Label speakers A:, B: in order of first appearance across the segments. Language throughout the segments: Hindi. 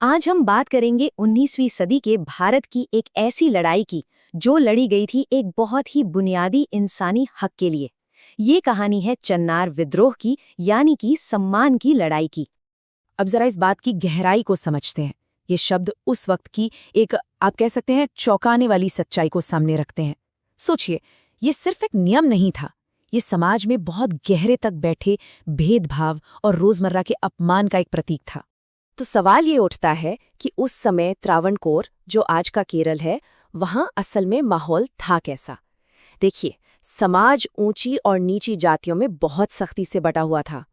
A: आज हम बात करेंगे 19वीं सदी के भारत की एक ऐसी लड़ाई की जो लड़ी गई थी एक बहुत ही बुनियादी इंसानी हक के लिए। ये कहानी है चन्नार विद्रोह की, यानी कि सम्मान की लड़ाई की।
B: अब जरा इस बात की गहराई को समझते हैं। ये शब्द उस वक्त की एक, आप कह सकते हैं, चौंकाने वाली सच्चाई को सामने रखते हैं। सोचिए, ये सिर्फ एक नियम नहीं था, ये समाज में बहुत गहरे तक बैठे भेदभाव और रोजमर्रा के अपमान का एक प्रतीक था। तो सवाल ये उठता है कि उस समय त्रावणकोर, जो आज का केरल है, वहां असल में माहौल था कैसा। देखिए, समाज ऊंची और नीची जातियों में बहुत सख्ती से बटा हुआ था,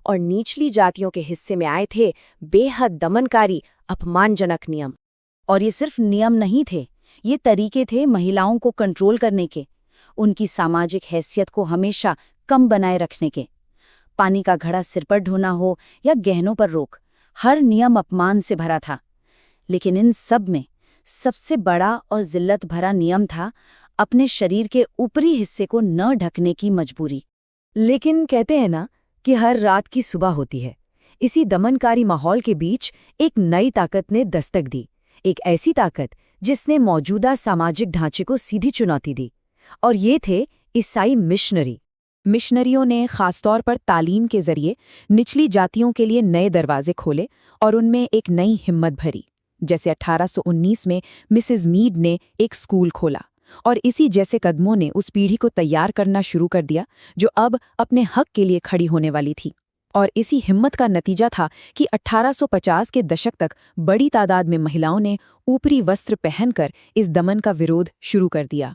B: और निचली जातियों के हिस्से में आए थे बेहद दमनकारी, अपमानजनक नियम।
A: और ये सिर्फ नियम नहीं थे, ये तरीके थे महिलाओं को कंट्रोल करने के, उनकी सामाजिक हैसियत को हमेशा कम बनाए रखने के। पानी का घड़ा सिर पर ढोना हो या गहनों पर रोक, हर नियम अपमान से भरा था। लेकिन इन सब में सबसे बड़ा और जिल्लत भरा नियम था अपने शरीर के ऊपरी हिस्से को न ढकने की मजबूरी।
B: लेकिन कहते हैं ना कि हर रात की सुबह होती है। इसी दमनकारी माहौल के बीच एक नई ताकत ने दस्तक दी, एक ऐसी ताकत जिसने मौजूदा सामाजिक ढांचे को सीधी चुनौती दी। और ये थे ईसाई मिशनरी। मिशनरियों ने खासतौर पर तालीम के जरिए निचली जातियों के लिए नए दरवाजे खोले और उनमें एक नई हिम्मत भरी। जैसे 1819 में मिसेस मीड ने एक स्कूल खोला, और इसी जैसे कदमों ने उस पीढ़ी को तैयार करना शुरू कर दिया जो अब अपने हक के लिए खड़ी होने वाली थी। और इसी हिम्मत का नतीजा था कि 1850 के दशक तक बड़ी तादाद में महिलाओं ने ऊपरी वस्त्र पहनकर इस दमन का विरोध शुरू कर दिया।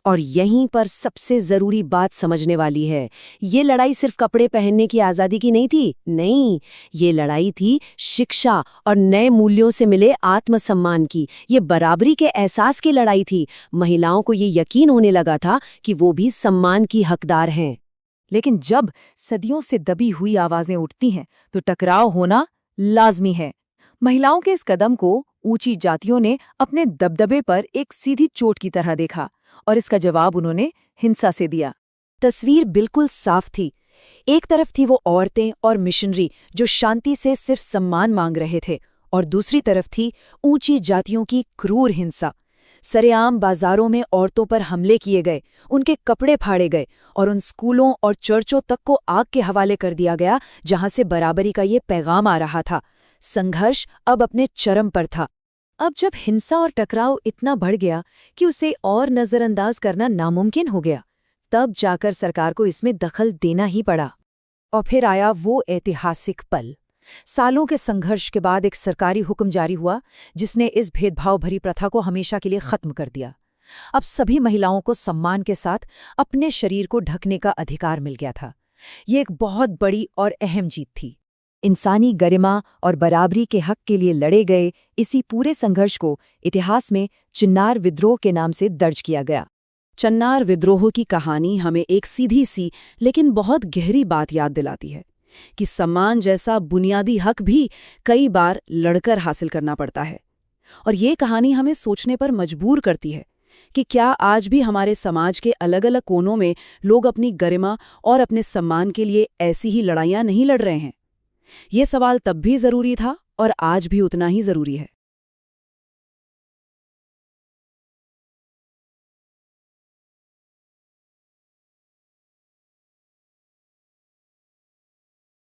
A: और यहीं पर सबसे जरूरी बात समझने वाली है, ये लड़ाई सिर्फ कपड़े पहनने की आज़ादी की नहीं थी। नहीं, ये लड़ाई थी शिक्षा और नए मूल्यों से मिले आत्मसम्मान की। ये बराबरी के एहसास की लड़ाई थी। महिलाओं को ये यकीन होने लगा था कि वो भी सम्मान की हकदार हैं।
B: लेकिन जब सदियों से दबी हुई आवाजें उठती हैं तो टकराव होना लाजमी है। महिलाओं के इस कदम को ऊंची जातियों ने अपने दबदबे पर एक सीधी चोट की तरह देखा, और इसका जवाब उन्होंने हिंसा से दिया।
A: तस्वीर बिल्कुल साफ थी। एक तरफ थी वो औरतें और मिशनरी जो शांति से सिर्फ सम्मान मांग रहे थे, और दूसरी तरफ थी ऊंची जातियों की क्रूर हिंसा। सरेआम बाजारों में औरतों पर हमले किए गए, उनके कपड़े फाड़े गए, और उन स्कूलों और चर्चों तक को आग के हवाले कर दिया गया जहां से बराबरी का ये पैगाम आ रहा था। संघर्ष अब अपने चरम पर था। अब जब हिंसा और टकराव इतना बढ़ गया कि उसे और नजरअंदाज करना नामुमकिन हो गया, तब जाकर सरकार को इसमें दखल देना ही पड़ा।
B: और फिर आया वो ऐतिहासिक पल। सालों के संघर्ष के बाद एक सरकारी हुक्म जारी हुआ जिसने इस भेदभाव भरी प्रथा को हमेशा के लिए खत्म कर दिया। अब सभी महिलाओं को सम्मान के साथ अपने शरीर को ढकने का अधिकार मिल गया था। ये एक बहुत बड़ी और अहम जीत थी। इंसानी गरिमा और बराबरी के हक के लिए लड़े गए इसी पूरे संघर्ष को इतिहास में चिन्नार विद्रोह के नाम से दर्ज किया गया।
A: चन्नार विद्रोह की कहानी हमें एक सीधी सी लेकिन बहुत गहरी बात याद दिलाती है कि सम्मान जैसा बुनियादी हक भी कई बार लड़कर हासिल करना पड़ता है। और ये कहानी हमें सोचने पर मजबूर करती है कि क्या आज भी हमारे समाज के अलग अलग कोनों में लोग अपनी गरिमा और अपने सम्मान के लिए ऐसी ही लड़ाइयाँ नहीं लड़ रहे हैं। ये सवाल तब भी ज़रूरी था और आज भी उतना ही ज़रूरी है।